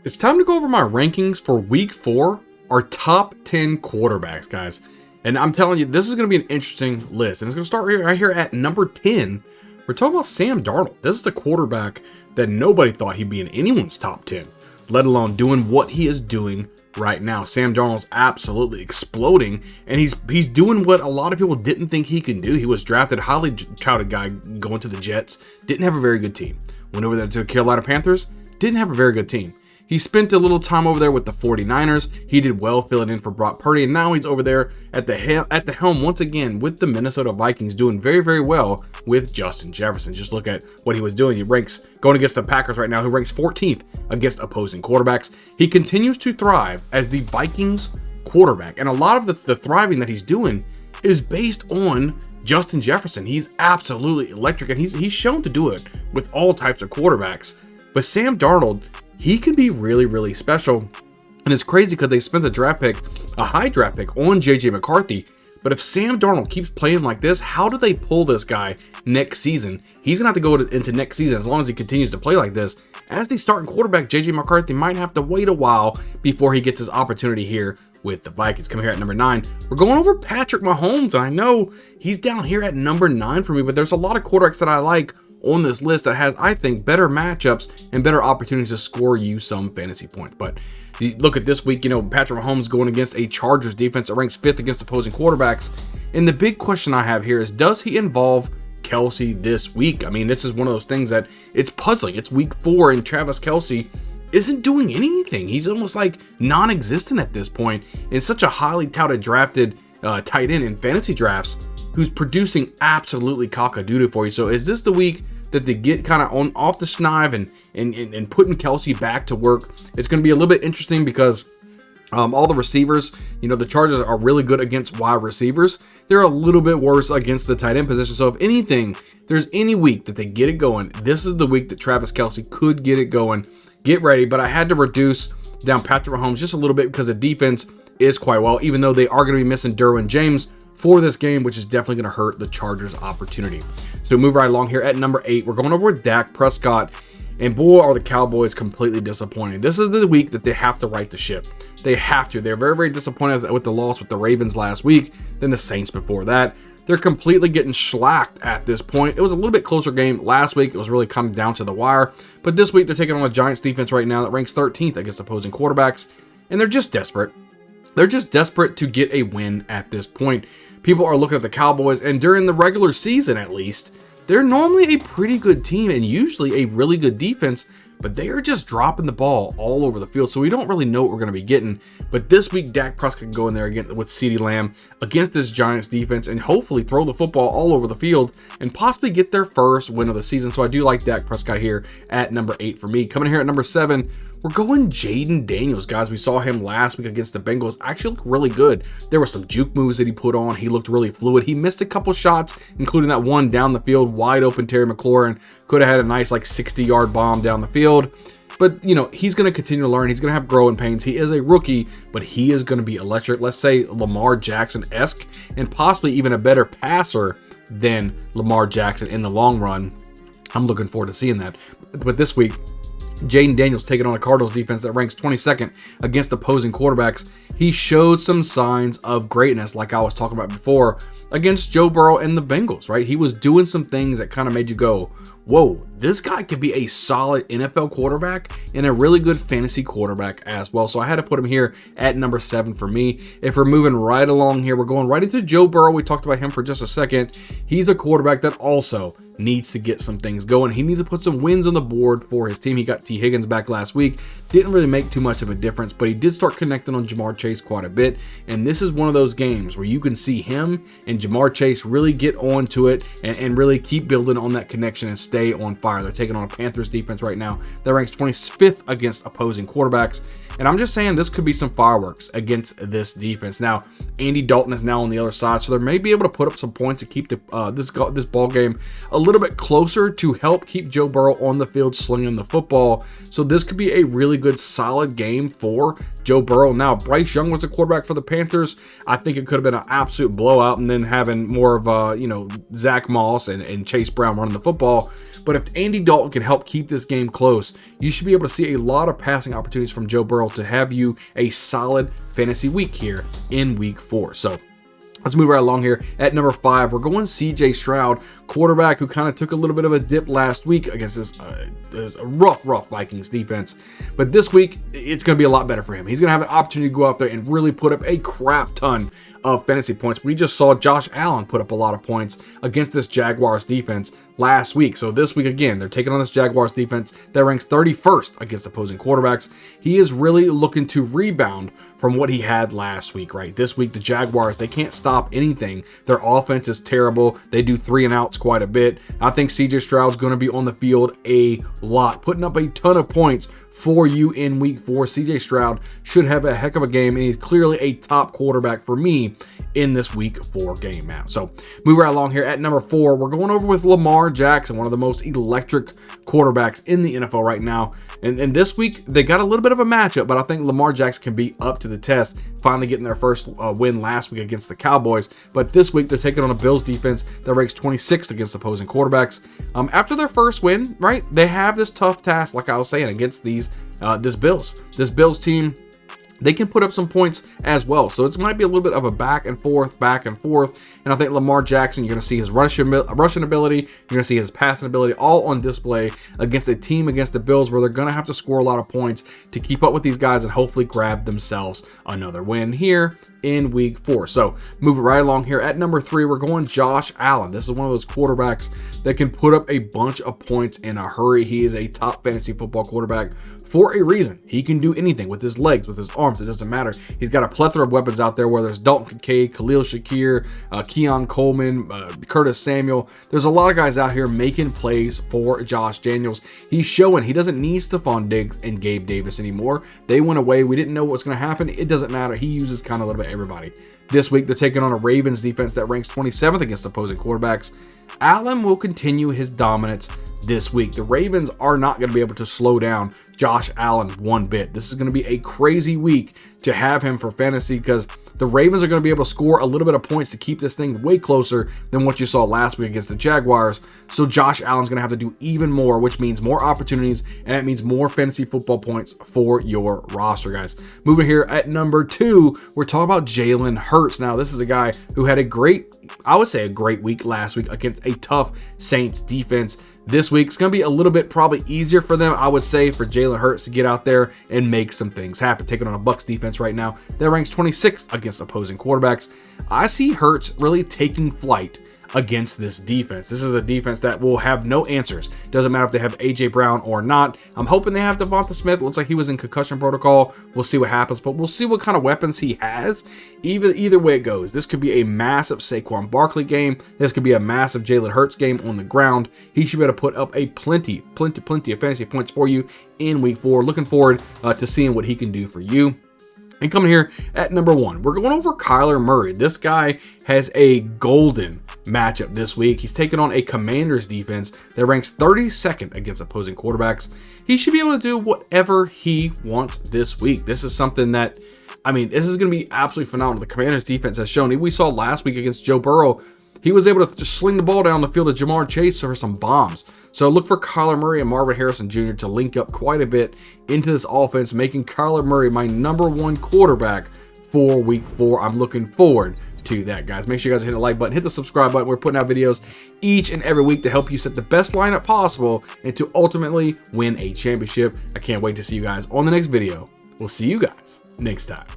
It's time to go over my rankings for week 4, our top 10 quarterbacks, guys. And I'm telling you, this is going to be an interesting list. And it's going to start right here at number 10. We're talking about Sam Darnold. This is the quarterback that nobody thought he'd be in anyone's top 10, let alone doing what he is doing right now. Sam Darnold's absolutely exploding, and he's doing what a lot of people didn't think he can do. He was drafted, highly touted guy going to the Jets, didn't have a very good team. Went over there to the Carolina Panthers, didn't have a very good team. He spent a little time over there with the 49ers. He did well filling in for Brock Purdy, and now he's over there at the helm once again with the Minnesota Vikings, doing very, very well with Justin Jefferson. Just look at what he was doing. He ranks, going against the Packers right now, he ranks 14th against opposing quarterbacks. He continues to thrive as the Vikings quarterback, and a lot of the thriving that he's doing is based on Justin Jefferson. He's absolutely electric, and he's shown to do it with all types of quarterbacks. But Sam Darnold, he can be really, really special. And it's crazy because they spent a high draft pick on JJ McCarthy. But if Sam Darnold keeps playing like this, how do they pull this guy next season? He's going to have to go into next season as long as he continues to play like this. As the starting quarterback, JJ McCarthy might have to wait a while before he gets his opportunity here with the Vikings. Coming here at number 9, we're going over Patrick Mahomes. And I know he's down here at number 9 for me, but there's a lot of quarterbacks that I like on this list that has, I think, better matchups and better opportunities to score you some fantasy points. But you look at this week, Patrick Mahomes going against a Chargers defense that ranks 5th against opposing quarterbacks. And the big question I have here is, does he involve Kelce this week? I mean, this is one of those things that it's puzzling. It's week 4 and Travis Kelce isn't doing anything. He's almost like non-existent at this point in such a highly touted drafted tight end in fantasy drafts who's producing absolutely cock-a-doodle for you. So is this the week that they get kind of off the schneid and putting Kelce back to work? It's going to be a little bit interesting because all the receivers, the Chargers are really good against wide receivers. They're a little bit worse against the tight end position. So if anything, if there's any week that they get it going, this is the week that Travis Kelce could get it going. Get ready. But I had to reduce down Patrick Mahomes just a little bit because the defense is quite well, even though they are going to be missing Derwin James for this game, which is definitely going to hurt the Chargers' opportunity. So move right along here at number 8. We're going over with Dak Prescott, and boy, are the Cowboys completely disappointing. This is the week that they have to right the ship. They have to. They're very, very disappointed with the loss with the Ravens last week, then the Saints before that. They're completely getting shellacked at this point. It was a little bit closer game last week. It was really coming down to the wire. But this week, they're taking on a Giants defense right now that ranks 13th against opposing quarterbacks, and they're just desperate. They're just desperate to get a win at this point. People are looking at the Cowboys, and during the regular season at least, they're normally a pretty good team and usually a really good defense, but they are just dropping the ball all over the field, so we don't really know what we're going to be getting. But this week, Dak Prescott can go in there again with CeeDee Lamb against this Giants defense and hopefully throw the football all over the field and possibly get their first win of the season. So I do like Dak Prescott here at number 8 for me. Coming here at number 7, we're going Jaden Daniels, guys. We saw him last week against the Bengals. Actually looked really good. There were some juke moves that he put on. He looked really fluid. He missed a couple shots, including that one down the field, wide open Terry McLaurin. Could have had a nice 60-yard bomb down the field. But, he's going to continue to learn. He's going to have growing pains. He is a rookie, but he is going to be electric. Let's say Lamar Jackson-esque and possibly even a better passer than Lamar Jackson in the long run. I'm looking forward to seeing that. But this week, Jaden Daniels taking on a Cardinals defense that ranks 22nd against opposing quarterbacks. He showed some signs of greatness, like I was talking about before, against Joe Burrow and the Bengals, right? He was doing some things that kind of made you go, whoa, this guy could be a solid NFL quarterback and a really good fantasy quarterback as well. So I had to put him here at number 7 for me. If we're moving right along here, we're going right into Joe Burrow. We talked about him for just a second. He's a quarterback that also needs to get some things going. He needs to put some wins on the board for his team. He got T. Higgins back last week. Didn't really make too much of a difference, but he did start connecting on Jamar Chase quite a bit. And this is one of those games where you can see him and Jamar Chase really get onto it and really keep building on that connection and stay on fire. They're taking on a Panthers defense right now that ranks 25th against opposing quarterbacks. And I'm just saying this could be some fireworks against this defense. Now, Andy Dalton is now on the other side, so they may be able to put up some points to keep this ball game a little bit closer to help keep Joe Burrow on the field slinging the football. So this could be a really good, solid game for Joe Burrow. Now, Bryce Young was the quarterback for the Panthers. I think it could have been an absolute blowout, and then having more of Zach Moss and Chase Brown running the football. But if Andy Dalton can help keep this game close, you should be able to see a lot of passing opportunities from Joe Burrow to have you a solid fantasy week here in week 4. So let's move right along here. At number 5, we're going CJ Stroud, quarterback who kind of took a little bit of a dip last week against this rough Vikings defense. But this week, it's going to be a lot better for him. He's going to have an opportunity to go out there and really put up a crap ton of fantasy points. We just saw Josh Allen put up a lot of points against this Jaguars defense last week. So this week, again, they're taking on this Jaguars defense that ranks 31st against opposing quarterbacks. He is really looking to rebound from what he had last week, right? This week, the Jaguars, they can't stop anything. Their offense is terrible. They do 3 and outs quite a bit. I think CJ Stroud's going to be on the field a lot, putting up a ton of points for you in week 4. CJ Stroud should have a heck of a game, and he's clearly a top quarterback for me in this week 4 game map. So move right along here. At number 4, we're going over with Lamar Jackson, one of the most electric quarterbacks in the NFL right now. And this week, they got a little bit of a matchup, but I think Lamar Jackson can be up to the test, finally getting their first win last week against the Cowboys. But this week, they're taking on a Bills defense that ranks 26th against opposing quarterbacks. After their first win, right, they have this tough task, like I was saying, against this Bills team. They can put up some points as well. So it might be a little bit of a back and forth. And I think Lamar Jackson, you're going to see his rushing ability, you're going to see his passing ability all on display against a team against the Bills where they're going to have to score a lot of points to keep up with these guys and hopefully grab themselves another win here in week 4. So moving right along here. At number 3, we're going Josh Allen. This is one of those quarterbacks that can put up a bunch of points in a hurry. He is a top fantasy football quarterback for a reason. He can do anything with his legs, with his arms. It doesn't matter. He's got a plethora of weapons out there, whether it's Dalton Kincaid, Khalil Shakir, Keon Coleman, Curtis Samuel. There's a lot of guys out here making plays for Josh Daniels. He's showing he doesn't need Stephon Diggs and Gabe Davis anymore. They went away. We didn't know what was going to happen. It doesn't matter. He uses kind of a little bit everybody. This week, they're taking on a Ravens defense that ranks 27th against opposing quarterbacks. Allen will continue his dominance this week. The Ravens are not going to be able to slow down Josh Allen one bit. This is going to be a crazy week to have him for fantasy because the Ravens are going to be able to score a little bit of points to keep this thing way closer than what you saw last week against the Jaguars. So Josh Allen's going to have to do even more, which means more opportunities, and it means more fantasy football points for your roster, guys. Moving here at number 2, we're talking about Jalen Hurts. Now, this is a guy who had a great week last week against a tough Saints defense. This week, it's going to be a little bit probably easier for them, I would say, for Jalen Hurts to get out there and make some things happen. Taking on a Bucs defense right now that ranks 26th against opposing quarterbacks. I see Hurts really taking flight against this defense. This is a defense that will have no answers. Doesn't matter if they have A.J. Brown or not. I'm hoping they have Devonta Smith. Looks like he was in concussion protocol. We'll see what happens, but we'll see what kind of weapons he has. Either way it goes, this could be a massive Saquon Barkley game. This could be a massive Jalen Hurts game on the ground. He should be able to put up a plenty of fantasy points for you in week 4. Looking forward to seeing what he can do for you. And coming here at number 1, we're going over Kyler Murray. This guy has a golden matchup this week. He's taking on a Commanders defense that ranks 32nd against opposing quarterbacks. He should be able to do whatever he wants this week. This is something that, this is going to be absolutely phenomenal. The Commanders defense has shown. We saw last week against Joe Burrow, he was able to just sling the ball down the field to Jamar Chase for some bombs. So look for Kyler Murray and Marvin Harrison Jr. to link up quite a bit into this offense, making Kyler Murray my number 1 quarterback for week 4. I'm looking forward to that, guys. Make sure you guys hit the like button, hit the subscribe button. We're putting out videos each and every week to help you set the best lineup possible and to ultimately win a championship. I can't wait to see you guys on the next video. We'll see you guys next time.